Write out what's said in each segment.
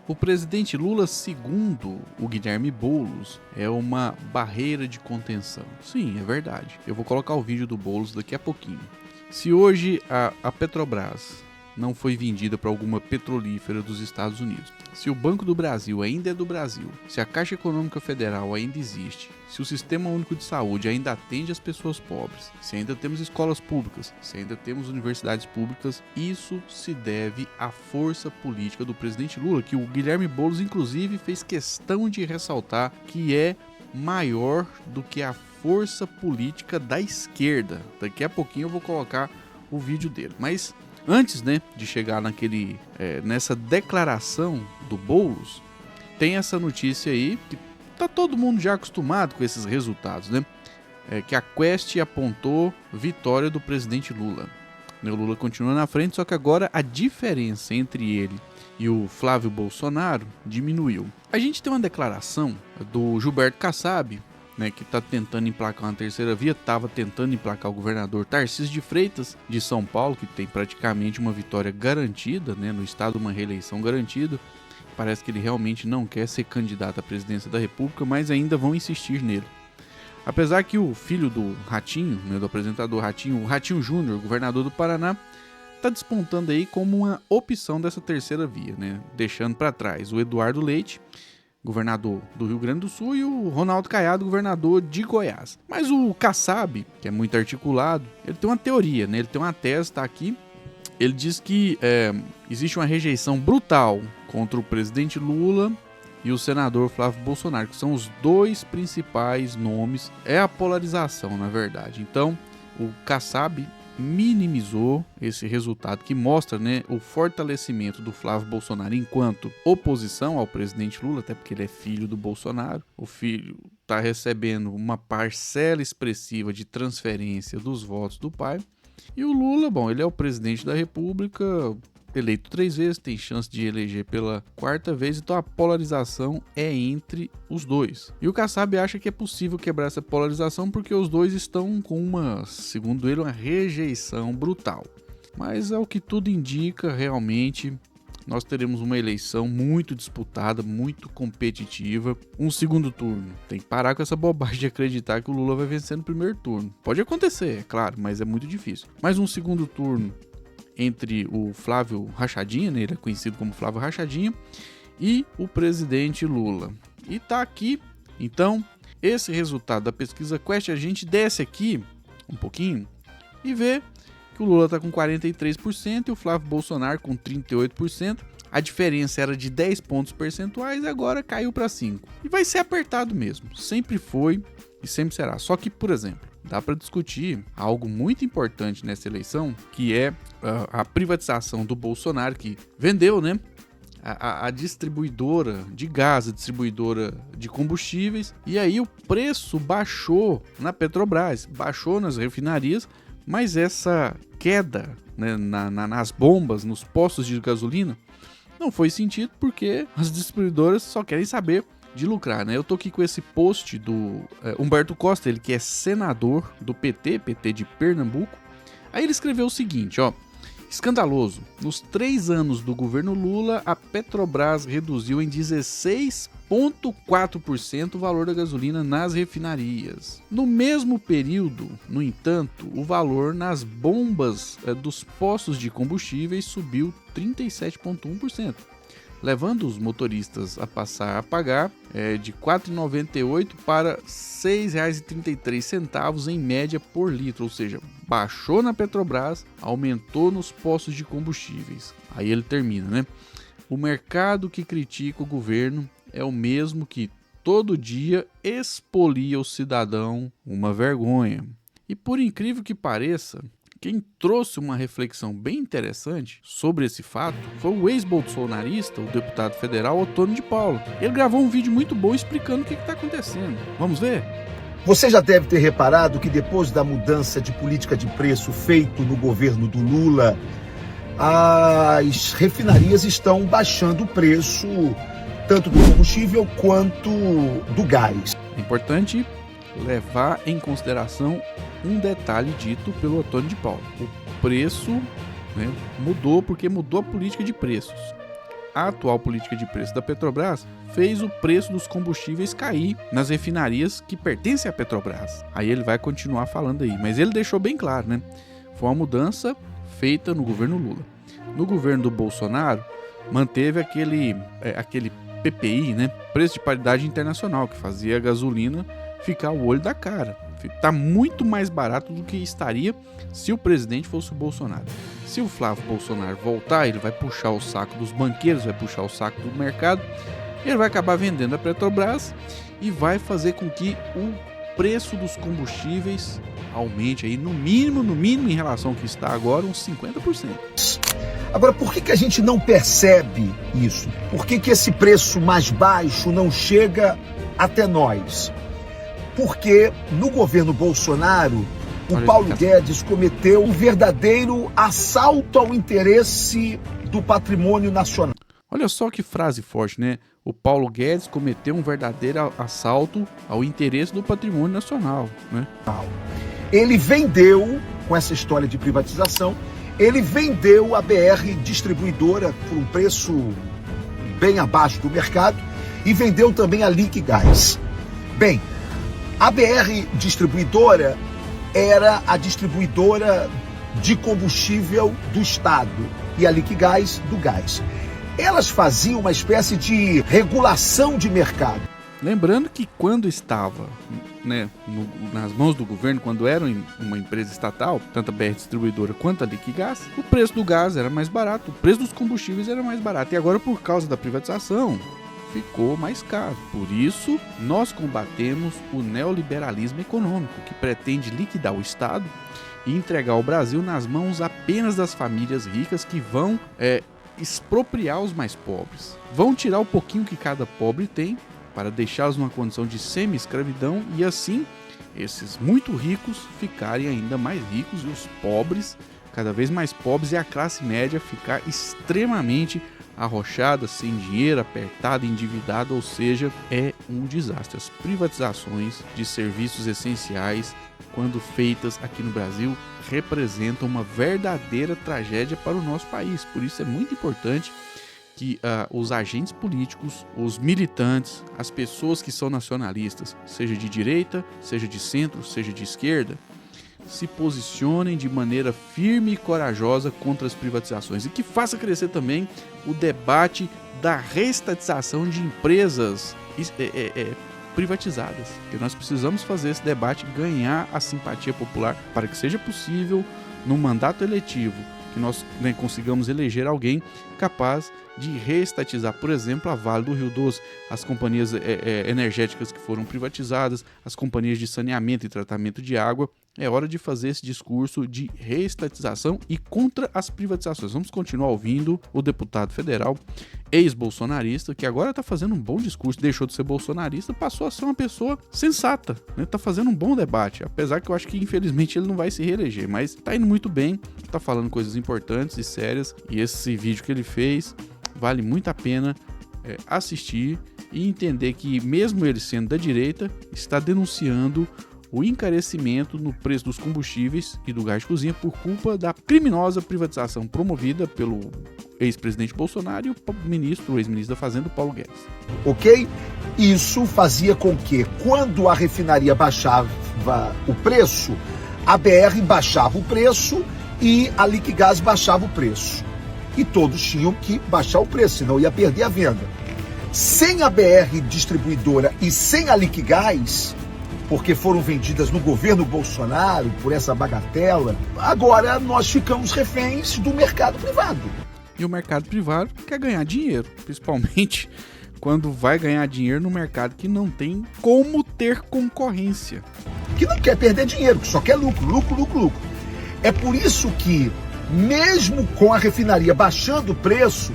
O presidente Lula, segundo o Guilherme Boulos, é uma barreira de contenção. Sim, é verdade. Eu vou colocar o vídeo do Boulos daqui a pouquinho. Se hoje a Petrobras não foi vendida para alguma petrolífera dos Estados Unidos, se o Banco do Brasil ainda é do Brasil, se a Caixa Econômica Federal ainda existe, se o Sistema Único de Saúde ainda atende as pessoas pobres, se ainda temos escolas públicas, se ainda temos universidades públicas, isso se deve à força política do presidente Lula, que o Guilherme Boulos inclusive fez questão de ressaltar que é maior do que a força política da esquerda. Daqui a pouquinho eu vou colocar o vídeo dele, mas antes, de chegar nessa declaração do Boulos, tem essa notícia aí que tá todo mundo já acostumado com esses resultados, que a Quest apontou vitória do presidente Lula. O Lula continua na frente, só que agora a diferença entre ele e o Flávio Bolsonaro diminuiu. A gente tem uma declaração do Gilberto Kassab, que está tentando emplacar uma terceira via, estava tentando emplacar o governador Tarcísio de Freitas, de São Paulo, que tem praticamente uma vitória garantida, no estado uma reeleição garantida. Parece que ele realmente não quer ser candidato à presidência da República, mas ainda vão insistir nele. Apesar que o filho do Ratinho, do apresentador Ratinho, o Ratinho Júnior, governador do Paraná, está despontando aí como uma opção dessa terceira via, deixando para trás o Eduardo Leite, governador do Rio Grande do Sul, e o Ronaldo Caiado, governador de Goiás. Mas o Kassab, que é muito articulado, ele tem uma teoria, ele tem uma tese, tá aqui. Ele diz que existe uma rejeição brutal contra o presidente Lula e o senador Flávio Bolsonaro, que são os dois principais nomes. É a polarização, na verdade. Então, o Kassab minimizou esse resultado que mostra o fortalecimento do Flávio Bolsonaro enquanto oposição ao presidente Lula, até porque ele é filho do Bolsonaro. O filho está recebendo uma parcela expressiva de transferência dos votos do pai. E o Lula, ele é o presidente da República, eleito 3 vezes, tem chance de eleger pela 4ª vez, então a polarização é entre os dois. E o Kassab acha que é possível quebrar essa polarização porque os dois estão com segundo ele, uma rejeição brutal. Mas é o que tudo indica, realmente, nós teremos uma eleição muito disputada, muito competitiva, um segundo turno. Tem que parar com essa bobagem de acreditar que o Lula vai vencer no primeiro turno. Pode acontecer, é claro, mas é muito difícil. Mas um segundo turno entre o Flávio Rachadinha, ele é conhecido como Flávio Rachadinha, e o presidente Lula. E tá aqui, então, esse resultado da pesquisa Quest, a gente desce aqui um pouquinho e vê que o Lula tá com 43% e o Flávio Bolsonaro com 38%. A diferença era de 10 pontos percentuais e agora caiu para 5. E vai ser apertado mesmo, sempre foi e sempre será. Só que, por exemplo, dá para discutir algo muito importante nessa eleição, que é a privatização do Bolsonaro, que vendeu, a distribuidora de gás, a distribuidora de combustíveis, e aí o preço baixou na Petrobras, baixou nas refinarias, mas essa queda nas bombas, nos postos de gasolina, não foi sentido porque as distribuidoras só querem saber de lucrar, Eu tô aqui com esse post do Humberto Costa, ele que é senador do PT de Pernambuco. Aí ele escreveu o seguinte, escandaloso, nos 3 anos do governo Lula, a Petrobras reduziu em 16,4% o valor da gasolina nas refinarias. No mesmo período, no entanto, o valor nas bombas dos postos de combustíveis subiu 37,1%. Levando os motoristas a passar a pagar de R$ 4,98 para R$ 6,33 em média por litro, ou seja, baixou na Petrobras, aumentou nos postos de combustíveis. Aí ele termina, O mercado que critica o governo é o mesmo que todo dia expolia o cidadão, uma vergonha. E por incrível que pareça, quem trouxe uma reflexão bem interessante sobre esse fato foi o ex-bolsonarista, o deputado federal Ottônio de Paula. Ele gravou um vídeo muito bom explicando o que está acontecendo. Vamos ver? Você já deve ter reparado que depois da mudança de política de preço feito no governo do Lula, as refinarias estão baixando o preço tanto do combustível quanto do gás. É importante levar em consideração um detalhe dito pelo Ottônio de Paula. O preço mudou porque mudou a política de preços. a atual política de preço da Petrobras fez o preço dos combustíveis cair nas refinarias que pertencem à Petrobras. Aí ele vai continuar falando aí, mas ele deixou bem claro, né? Foi uma mudança feita no governo Lula. No governo do Bolsonaro, manteve aquele PPI, né? Preço de paridade internacional, que fazia a gasolina ficar o olho da cara. Tá muito mais barato do que estaria se o presidente fosse o Bolsonaro. Se o Flávio Bolsonaro voltar, ele vai puxar o saco dos banqueiros, vai puxar o saco do mercado, ele vai acabar vendendo a Petrobras e vai fazer com que o preço dos combustíveis aumente aí no mínimo em relação ao que está agora, uns 50%. Agora, por que a gente não percebe isso? Por que esse preço mais baixo não chega até nós? Porque no governo Bolsonaro, o Paulo Guedes cometeu um verdadeiro assalto ao interesse do patrimônio nacional. Olha só que frase forte, né? O Paulo Guedes cometeu um verdadeiro assalto ao interesse do patrimônio nacional, né? Ele vendeu, com essa história de privatização, ele vendeu a BR Distribuidora por um preço bem abaixo do mercado e vendeu também a Liquigás. Bem, a BR Distribuidora era a distribuidora de combustível do Estado e a Liquigás do gás. Elas faziam uma espécie de regulação de mercado. Lembrando que quando estava, né, nas mãos do governo, quando era uma empresa estatal, tanto a BR Distribuidora quanto a Liquigás, o preço do gás era mais barato, o preço dos combustíveis era mais barato. E agora, por causa da privatização, ficou mais caro. Por isso, nós combatemos o neoliberalismo econômico, que pretende liquidar o Estado e entregar o Brasil nas mãos apenas das famílias ricas que vão expropriar os mais pobres. Vão tirar o pouquinho que cada pobre tem para deixá-los numa condição de semi-escravidão e assim esses muito ricos ficarem ainda mais ricos e os pobres cada vez mais pobres e a classe média ficar extremamente arrochada, sem dinheiro, apertada, endividada, ou seja, é um desastre. As privatizações de serviços essenciais, quando feitas aqui no Brasil, representam uma verdadeira tragédia para o nosso país. Por isso é muito importante que os agentes políticos, os militantes, as pessoas que são nacionalistas, seja de direita, seja de centro, seja de esquerda, se posicionem de maneira firme e corajosa contra as privatizações e que faça crescer também o debate da reestatização de empresas privatizadas. E nós precisamos fazer esse debate ganhar a simpatia popular para que seja possível, no mandato eletivo, que nós consigamos eleger alguém capaz de reestatizar, por exemplo, a Vale do Rio Doce, as companhias energéticas que foram privatizadas, as companhias de saneamento e tratamento de água. É hora de fazer esse discurso de reestatização e contra as privatizações. Vamos continuar ouvindo o deputado federal, ex-bolsonarista, que agora está fazendo um bom discurso, deixou de ser bolsonarista, passou a ser uma pessoa sensata, né? Está fazendo um bom debate, apesar que eu acho que infelizmente ele não vai se reeleger, mas está indo muito bem, está falando coisas importantes e sérias, e esse vídeo que ele fez vale muito a pena assistir e entender que mesmo ele sendo da direita, está denunciando o encarecimento no preço dos combustíveis e do gás de cozinha por culpa da criminosa privatização promovida pelo ex-presidente Bolsonaro e o ex-ministro da Fazenda, Paulo Guedes. Ok? Isso fazia com que, quando a refinaria baixava o preço, a BR baixava o preço e a Liquigás baixava o preço. E todos tinham que baixar o preço, senão ia perder a venda. Sem a BR Distribuidora e sem a Liquigás, porque foram vendidas no governo Bolsonaro por essa bagatela, agora nós ficamos reféns do mercado privado. E o mercado privado quer ganhar dinheiro, principalmente quando vai ganhar dinheiro no mercado que não tem como ter concorrência. Que não quer perder dinheiro, que só quer lucro, lucro, lucro, lucro. É por isso que, mesmo com a refinaria baixando o preço,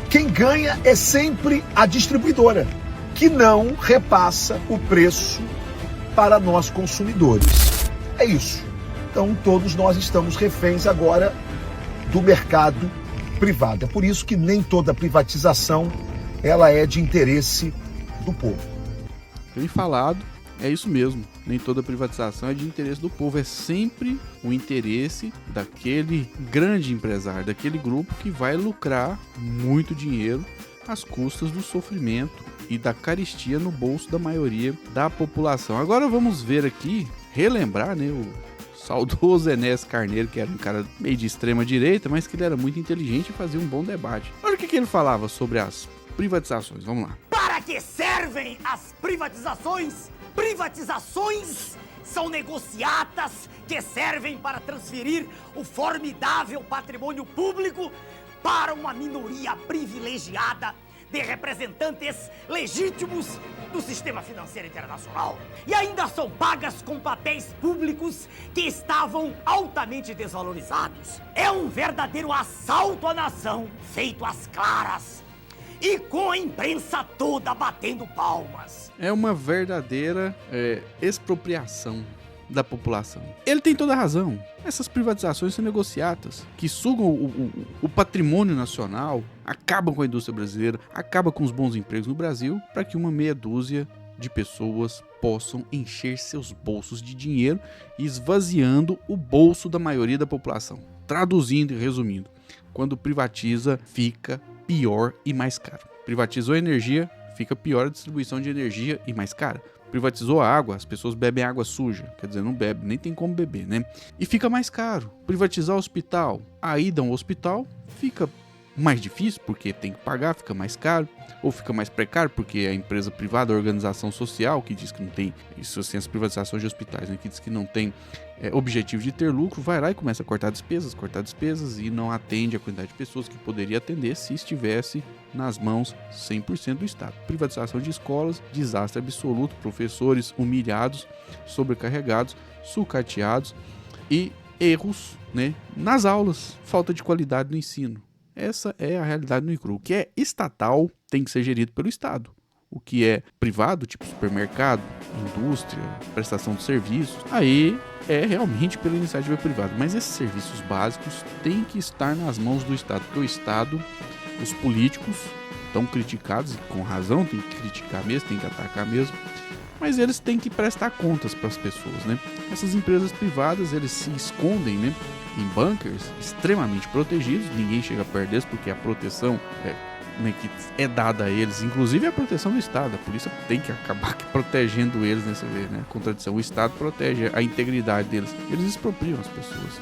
quem ganha é sempre a distribuidora, que não repassa o preço para nós consumidores. É isso. Então todos nós estamos reféns agora do mercado privado. É por isso que nem toda privatização ela é de interesse do povo. Bem falado, é isso mesmo. nem toda privatização é de interesse do povo, é sempre o interesse daquele grande empresário, daquele grupo que vai lucrar muito dinheiro às custas do sofrimento e da carestia no bolso da maioria da população. Agora vamos ver aqui, relembrar, né, o saudoso Enéas Carneiro, que era um cara meio de extrema direita, mas que ele era muito inteligente e fazia um bom debate. Olha o que ele falava sobre as privatizações, vamos lá. Para que servem as privatizações? Privatizações são negociatas que servem para transferir o formidável patrimônio público para uma minoria privilegiada de representantes legítimos do sistema financeiro internacional. E ainda são pagas com papéis públicos que estavam altamente desvalorizados. É um verdadeiro assalto à nação, feito às claras e com a imprensa toda batendo palmas. É uma verdadeira expropriação da população. Ele tem toda a razão. Essas privatizações são negociatas, que sugam o patrimônio nacional, acabam com a indústria brasileira, acabam com os bons empregos no Brasil, para que uma meia dúzia de pessoas possam encher seus bolsos de dinheiro, esvaziando o bolso da maioria da população. Traduzindo e resumindo, quando privatiza, fica pior e mais caro. Privatizou a energia, fica pior a distribuição de energia e mais cara. Privatizou a água, as pessoas bebem água suja, quer dizer, não bebe, nem tem como beber, né? E fica mais caro. Privatizar o hospital, a ida ao hospital fica mais difícil, porque tem que pagar, fica mais caro, ou fica mais precário, porque a empresa privada, a organização social, que diz que não tem, isso assim, as privatizações de hospitais, né, que diz que não tem objetivo de ter lucro, vai lá e começa a cortar despesas e não atende a quantidade de pessoas que poderia atender se estivesse nas mãos 100% do Estado. Privatização de escolas, desastre absoluto, professores humilhados, sobrecarregados, sucateados e erros, né, nas aulas, falta de qualidade no ensino. Essa é a realidade no ICRU. O que é estatal tem que ser gerido pelo Estado. O que é privado, tipo supermercado, indústria, prestação de serviços, aí é realmente pela iniciativa privada. Mas esses serviços básicos têm que estar nas mãos do Estado, porque o Estado, os políticos estão criticados, e com razão, tem que criticar mesmo, tem que atacar mesmo, mas eles têm que prestar contas para as pessoas, né? Essas empresas privadas, eles se escondem, né, em bunkers extremamente protegidos, ninguém chega perto deles porque a proteção que é dada a eles, inclusive a proteção do Estado, a polícia tem que acabar protegendo eles nessa vez, né? Contradição, o Estado protege a integridade deles, eles expropriam as pessoas.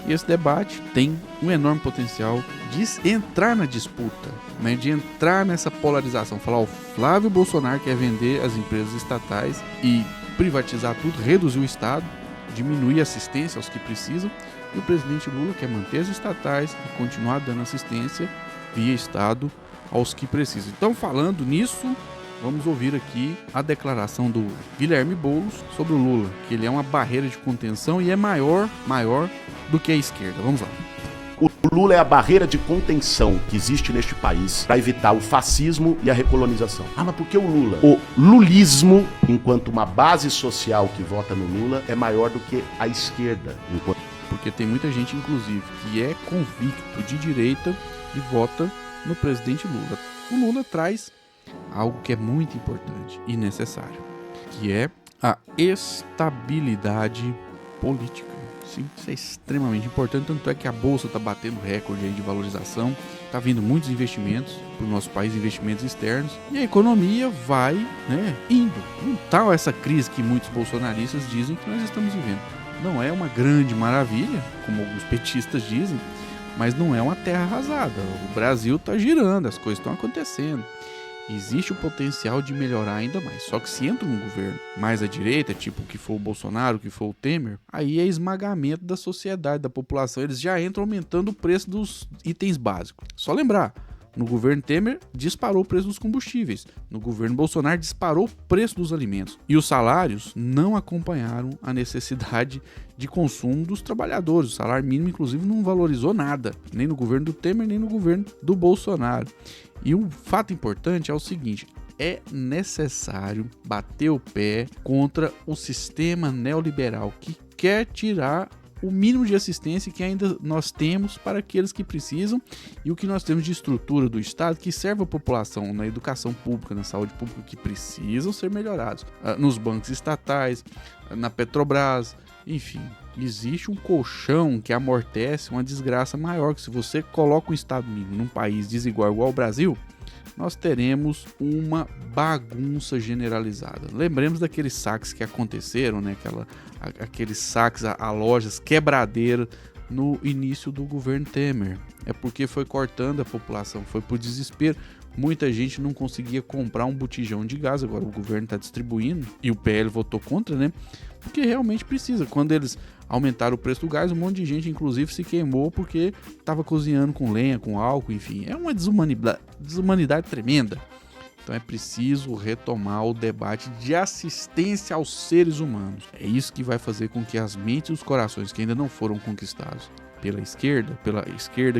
E esse debate tem um enorme potencial de entrar na disputa, né? De entrar nessa polarização, falar, o Flávio Bolsonaro quer vender as empresas estatais e privatizar tudo, reduzir o Estado, diminuir a assistência aos que precisam, e o presidente Lula quer manter as estatais e continuar dando assistência via Estado aos que precisam. Então, falando nisso, vamos ouvir aqui a declaração do Guilherme Boulos sobre o Lula, que ele é uma barreira de contenção e é maior do que a esquerda. Vamos lá. O Lula é a barreira de contenção que existe neste país para evitar o fascismo e a recolonização. Ah, mas por que o Lula? O lulismo, enquanto uma base social que vota no Lula, é maior do que a esquerda. Porque tem muita gente, inclusive, que é convicto de direita e vota no presidente Lula. O Lula traz algo que é muito importante e necessário, que é a estabilidade política. Sim, isso é extremamente importante, tanto é que a Bolsa está batendo recorde aí de valorização, está vindo muitos investimentos para o nosso país, investimentos externos, e a economia vai, né, indo. Não está essa crise que muitos bolsonaristas dizem que nós estamos vivendo. Não é uma grande maravilha, como alguns petistas dizem, mas não é uma terra arrasada. O Brasil está girando, as coisas estão acontecendo. Existe o potencial de melhorar ainda mais. Só que se entra um governo mais à direita, tipo o que for o Bolsonaro, o que for o Temer, aí é esmagamento da sociedade, da população. Eles já entram aumentando o preço dos itens básicos. Só lembrar, no governo Temer disparou o preço dos combustíveis. No governo Bolsonaro disparou o preço dos alimentos. E os salários não acompanharam a necessidade de consumo dos trabalhadores. O salário mínimo, inclusive, não valorizou nada. Nem no governo do Temer, nem no governo do Bolsonaro. E um fato importante é o seguinte: é necessário bater o pé contra o sistema neoliberal que quer tirar o mínimo de assistência que ainda nós temos para aqueles que precisam e o que nós temos de estrutura do Estado que serve a população na educação pública, na saúde pública, que precisam ser melhorados, nos bancos estatais, na Petrobras, enfim. Existe um colchão que amortece uma desgraça maior, que se você coloca o Estado mínimo num país desigual igual ao Brasil, nós teremos uma bagunça generalizada. Lembremos daqueles saques que aconteceram, né? Aqueles saques a lojas quebradeiras no início do governo Temer. É porque foi cortando a população, foi por desespero. Muita gente não conseguia comprar um botijão de gás, agora o governo está distribuindo e o PL votou contra, né? Porque realmente precisa. Quando eles aumentaram o preço do gás, um monte de gente, inclusive, se queimou porque estava cozinhando com lenha, com álcool, enfim. É uma desumanidade tremenda. Então é preciso retomar o debate de assistência aos seres humanos. É isso que vai fazer com que as mentes e os corações que ainda não foram conquistados pela esquerda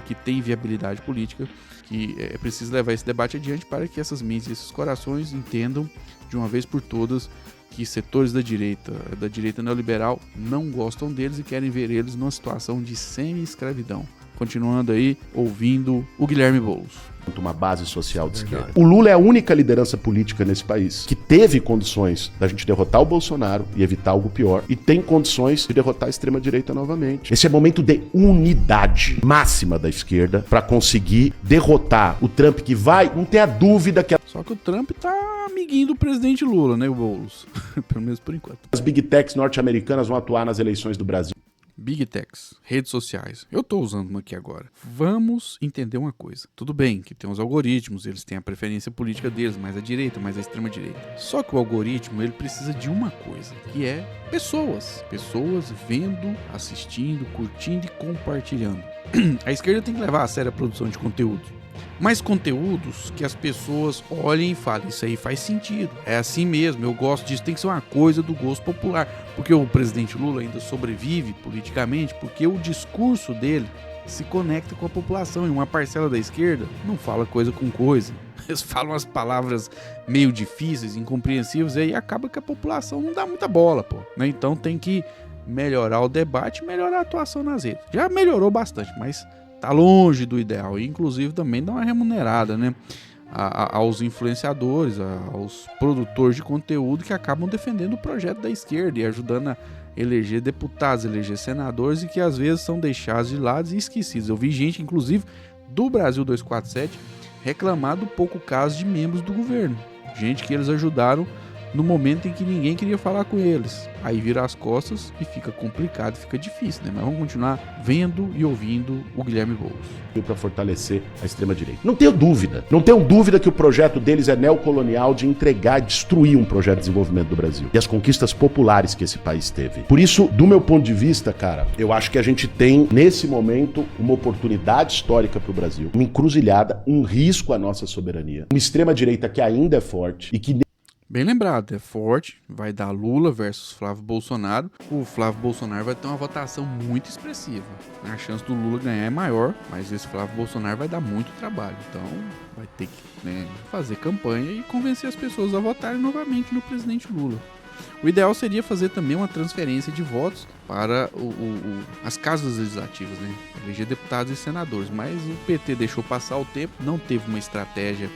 que tem viabilidade política, que é preciso levar esse debate adiante para que essas mentes e esses corações entendam de uma vez por todas que setores da direita neoliberal não gostam deles e querem ver eles numa situação de semi-escravidão. Continuando aí, ouvindo o Guilherme Boulos. Uma base social de esquerda. O Lula é a única liderança política nesse país que teve condições da gente derrotar o Bolsonaro e evitar algo pior, e tem condições de derrotar a extrema-direita novamente. Esse é momento de unidade máxima da esquerda para conseguir derrotar o Trump, que vai, não tenha dúvida que... Só que o Trump tá amiguinho do presidente Lula, né, o Boulos? Pelo menos por enquanto. As big techs norte-americanas vão atuar nas eleições do Brasil. Big Techs, redes sociais. Eu tô usando uma aqui agora. Vamos entender uma coisa. Tudo bem que tem os algoritmos, eles têm a preferência política deles, mais à direita, mais à extrema direita. Só que o algoritmo, ele precisa de uma coisa, que é pessoas. Pessoas vendo, assistindo, curtindo e compartilhando. A esquerda tem que levar a sério a produção de conteúdo. Mas conteúdos que as pessoas olhem e falem, isso aí faz sentido, é assim mesmo, eu gosto disso, tem que ser uma coisa do gosto popular, porque o presidente Lula ainda sobrevive politicamente, porque o discurso dele se conecta com a população, e uma parcela da esquerda não fala coisa com coisa, eles falam as palavras meio difíceis, incompreensíveis, e aí acaba que a população não dá muita bola, pô, né? Então tem que melhorar o debate e melhorar a atuação nas redes. Já melhorou bastante, mas tá longe do ideal, e inclusive também dá uma remunerada, né, aos influenciadores, aos produtores de conteúdo que acabam defendendo o projeto da esquerda e ajudando a eleger deputados, eleger senadores, e que às vezes são deixados de lado e esquecidos. Eu vi gente, inclusive, do Brasil 247 reclamar do pouco caso de membros do governo, gente que eles ajudaram no momento em que ninguém queria falar com eles. Aí vira as costas e fica complicado, fica difícil, né? Mas vamos continuar vendo e ouvindo o Guilherme Boulos. Para fortalecer a extrema-direita. Não tenho dúvida que o projeto deles é neocolonial, de entregar, destruir um projeto de desenvolvimento do Brasil e as conquistas populares que esse país teve. Por isso, do meu ponto de vista, cara, eu acho que a gente tem, nesse momento, uma oportunidade histórica para o Brasil, uma encruzilhada, um risco à nossa soberania, uma extrema-direita que ainda é forte e que... Bem lembrado, é forte, vai dar Lula versus Flávio Bolsonaro. O Flávio Bolsonaro vai ter uma votação muito expressiva. A chance do Lula ganhar é maior, mas esse Flávio Bolsonaro vai dar muito trabalho. Então vai ter que fazer campanha e convencer as pessoas a votarem novamente no presidente Lula. O ideal seria fazer também uma transferência de votos para as casas legislativas, né? Eleger deputados e senadores, mas o PT deixou passar o tempo, não teve uma estratégia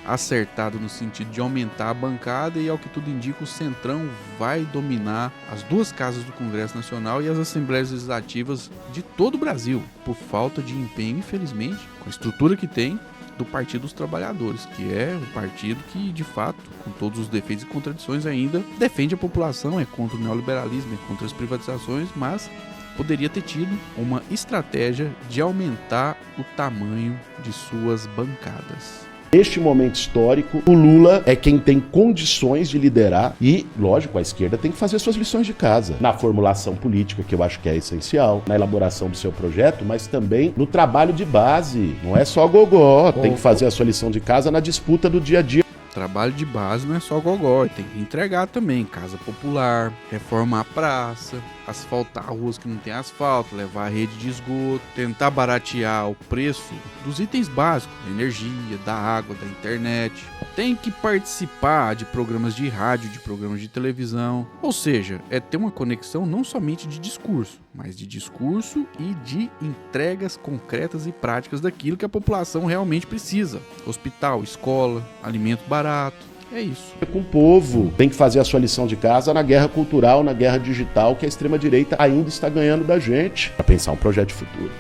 acertado no sentido de aumentar a bancada, e ao que tudo indica, o Centrão vai dominar as duas casas do Congresso Nacional e as Assembleias Legislativas de todo o Brasil, por falta de empenho, infelizmente, com a estrutura que tem, do Partido dos Trabalhadores, que é um partido que, de fato, com todos os defeitos e contradições, ainda defende a população, é contra o neoliberalismo, é contra as privatizações, mas poderia ter tido uma estratégia de aumentar o tamanho de suas bancadas. Neste momento histórico, o Lula é quem tem condições de liderar e, lógico, a esquerda tem que fazer suas lições de casa. Na formulação política, que eu acho que é essencial, na elaboração do seu projeto, mas também no trabalho de base. Não é só gogó, tem que fazer a sua lição de casa na disputa do dia a dia. Trabalho de base não é só gogó, tem que entregar também casa popular, reformar a praça, asfaltar ruas que não tem asfalto, levar a rede de esgoto, tentar baratear o preço dos itens básicos, da energia, da água, da internet. Tem que participar de programas de rádio, de programas de televisão. Ou seja, é ter uma conexão não somente de discurso, mas de discurso e de entregas concretas e práticas daquilo que a população realmente precisa. Hospital, escola, alimento barato. É isso. Com o povo, tem que fazer a sua lição de casa na guerra cultural, na guerra digital, que a extrema-direita ainda está ganhando da gente, para pensar um projeto de futuro.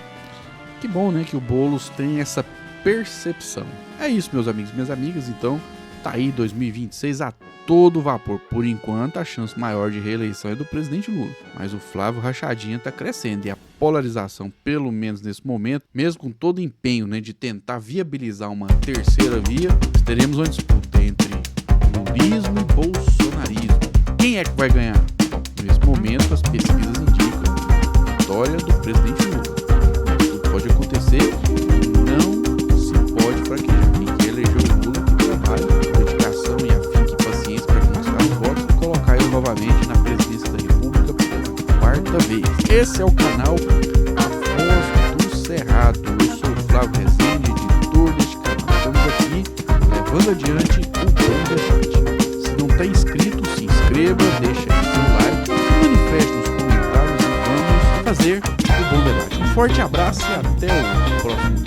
Que bom, né, que o Boulos tem essa percepção. É isso, meus amigos e minhas amigas, então tá aí 2026 a todo vapor. Por enquanto, a chance maior de reeleição é do presidente Lula, mas o Flávio Rachadinha tá crescendo e a polarização, pelo menos nesse momento, mesmo com todo o empenho, né, de tentar viabilizar uma terceira via, teremos uma disputa entre lulismo e bolsonarismo. Quem é que vai ganhar? Nesse momento, as pesquisas indicam a vitória do presidente Lula. Tudo pode acontecer, não se pode fraquejar. Quem elegeu o Lula tem trabalho, dedicação e afinco e paciência para conquistar os votos e colocar ele novamente na presidência da República pela quarta vez. Esse é o canal A Voz do Cerrado. Eu sou o Flávio Rezende, editor deste canal. Estamos aqui levando adiante o Bom Debate. Se não está inscrito, se inscreva, deixa aí seu like, manifeste nos comentários e vamos fazer o Bom Debate. Um forte abraço e até o próximo vídeo.